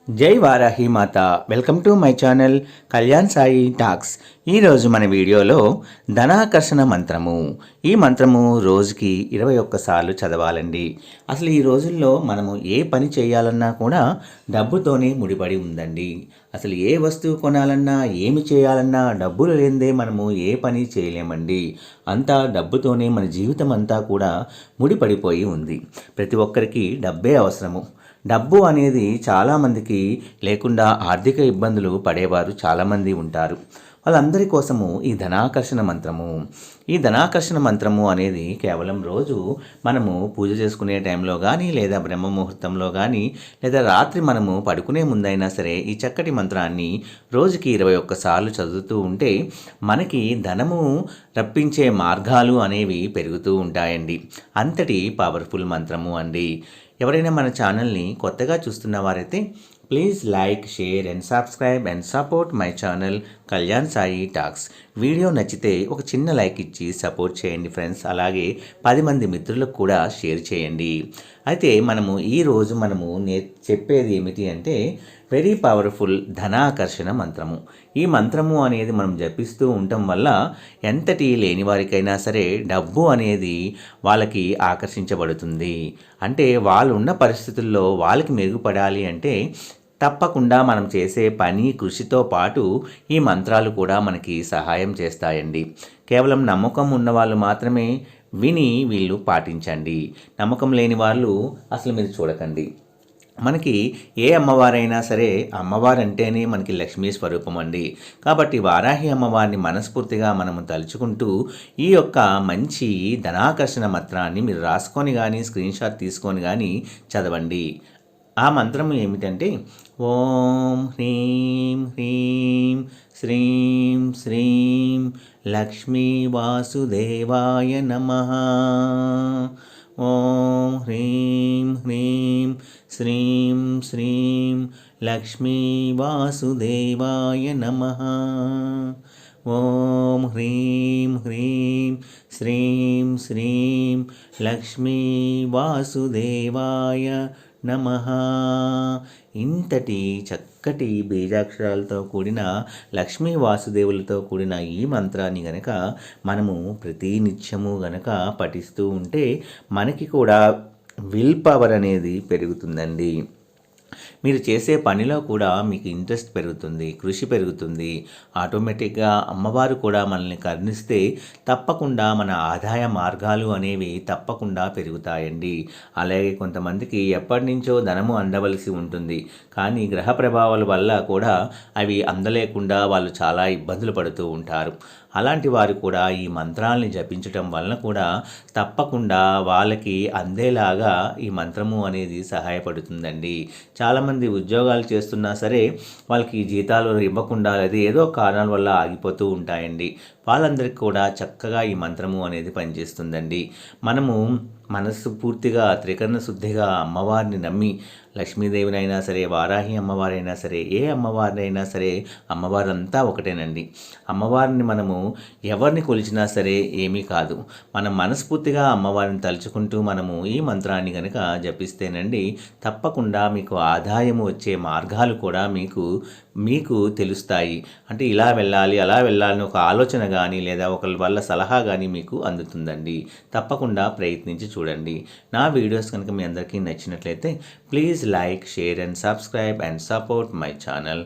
జై వారాహి మాత. Welcome to my channel Kalyan Sai talks. ఈరోజు మన వీడియోలో ధనాకర్షణ మంత్రము. ఈ మంత్రము రోజుకి 21 సార్లు చదవాలండి. అసలు ఈ రోజుల్లో మనము ఏ పని చేయాలన్నా కూడా డబ్బుతోనే ముడిపడి ఉందండి. అసలు ఏ వస్తువు కొనాలన్నా ఏమి చేయాలన్నా డబ్బులు లేనిదే మనము ఏ పని చేయలేమండి. అంతా డబ్బుతోనే మన జీవితం అంతా కూడా ముడిపడిపోయి ఉంది. ప్రతి ఒక్కరికి డబ్బే అవసరము. డబ్బు అనేది చాలామందికి లేకుండా ఆర్థిక ఇబ్బందులు పడేవారు చాలామంది ఉంటారు. వాళ్ళందరి కోసము ఈ ధనాకర్షణ మంత్రము. ఈ ధనాకర్షణ మంత్రము అనేది కేవలం రోజు మనము పూజ చేసుకునే టైంలో కానీ, లేదా బ్రహ్మ ముహూర్తంలో కానీ, లేదా రాత్రి మనము పడుకునే ముందైనా సరే ఈ చక్కటి మంత్రాన్ని రోజుకి 21 సార్లు చదువుతూ ఉంటే మనకి ధనము రప్పించే మార్గాలు అనేవి పెరుగుతూ ఉంటాయండి. అంతటి పవర్ఫుల్ మంత్రము అండి. ఎవరైనా మన ఛానల్ని కొత్తగా చూస్తున్న వారైతే please like, share and subscribe and support my channel Kalyan Sai talks. Video నచ్చితే ఒక చిన్న లైక్ ఇచ్చి సపోర్ట్ చేయండి ఫ్రెండ్స్. అలాగే 10 మంది మిత్రులకు కూడా షేర్ చేయండి. అయితే ఈరోజు మనము చెప్పేది ఏమిటి అంటే వెరీ పవర్ఫుల్ ధనాకర్షణ మంత్రము. ఈ మంత్రము అనేది మనం జపిస్తూ ఉండటం వల్ల ఎంతటి లేని వారికైనా సరే డబ్బు అనేది వాళ్ళకి ఆకర్షించబడుతుంది. అంటే వాళ్ళు ఉన్న పరిస్థితుల్లో వాళ్ళకి మెరుగుపడాలి అంటే తప్పకుండా మనం చేసే పని, కృషితో పాటు ఈ మంత్రాలు కూడా మనకి సహాయం చేస్తాయండి. కేవలం నమ్మకం ఉన్నవాళ్ళు మాత్రమే విని వీళ్ళు పాటించండి. నమ్మకం లేని వాళ్ళు అసలు మీరు చూడకండి. మనకి ఏ అమ్మవారైనా సరే అమ్మవారంటేనే మనకి లక్ష్మీ స్వరూపం అండి. కాబట్టి వారాహి అమ్మవారిని మనస్ఫూర్తిగా మనము తలుచుకుంటూ ఈ యొక్క మంచి ధనాకర్షణ మంత్రాన్ని మీరు రాసుకొని కానీ, స్క్రీన్షాట్ తీసుకొని కానీ చదవండి. ఆ మంత్రం ఏమిటంటే ఓం హ్రీం హ్రీం శ్రీం శ్రీం లక్ష్మీ వాసుదేవాయ నమః. ఓం హ్రీం హ్రీం శ్రీం శ్రీం లక్ష్మీ వాసుదేవాయ నమః. ఓం హ్రీం హ్రీం శ్రీం శ్రీం లక్ష్మీ వాసుదేవాయ నమః. ఇంతటి చక్కటి బీజాక్షరాలతో కూడిన లక్ష్మీ వాసుదేవులతో కూడిన ఈ మంత్రాన్ని గనక మనము ప్రతి నిత్యము గనక పఠిస్తూ ఉంటే మనకి కూడా విల్ పవర్ అనేది పెరుగుతుందండి. మీరు చేసే పనిలో కూడా మీకు ఇంట్రెస్ట్ పెరుగుతుంది, కృషి పెరుగుతుంది. ఆటోమేటిక్గా అమ్మవారు కూడా మనల్ని కరుణిస్తే తప్పకుండా మన ఆదాయ మార్గాలు అనేవి తప్పకుండా పెరుగుతాయండి. అలాగే కొంతమందికి ఎప్పటి నుంచో ధనము అందవలసి ఉంటుంది, కానీ గ్రహ ప్రభావాల వల్ల కూడా అవి అందలేకుండా వాళ్ళు చాలా ఇబ్బందులు పడుతూ ఉంటారు. అలాంటి వారు కూడా ఈ మంత్రాలని జపించటం వలన కూడా తప్పకుండా వాళ్ళకి అందేలాగా ఈ మంత్రము అనేది సహాయపడుతుందండి. చాలామంది ఉద్యోగాలు చేస్తున్నా సరే వాళ్ళకి జీతాలు ఇవ్వకుండా లేదా ఏదో కారణాల వల్ల ఆగిపోతూ ఉంటాయండి. వాళ్ళందరికీ కూడా చక్కగా ఈ మంత్రము అనేది పనిచేస్తుందండి. మనము మనస్సు పూర్తిగా త్రికరణ శుద్ధిగా అమ్మవారిని నమ్మి, లక్ష్మీదేవినైనా సరే, వారాహి అమ్మవారైనా సరే, ఏ అమ్మవారినైనా సరే అమ్మవారంతా ఒకటేనండి. అమ్మవారిని మనము ఎవరిని కొలిచినా సరే ఏమీ కాదు. మనం మనస్ఫూర్తిగా అమ్మవారిని తలుచుకుంటూ మనము ఈ మంత్రాన్ని కనుక జపిస్తేనండి తప్పకుండా మీకు ఆదాయము వచ్చే మార్గాలు కూడా మీకు తెలుస్తాయి. అంటే ఇలా వెళ్ళాలి, అలా వెళ్ళాలని ఒక ఆలోచన కానీ, లేదా ఒకరి వల్ల సలహా కానీ మీకు అందుతుందండి. తప్పకుండా ప్రయత్నించి చూడండి. నా వీడియోస్ కనుక మీ అందరికీ నచ్చినట్లయితే please like, share and subscribe and support my channel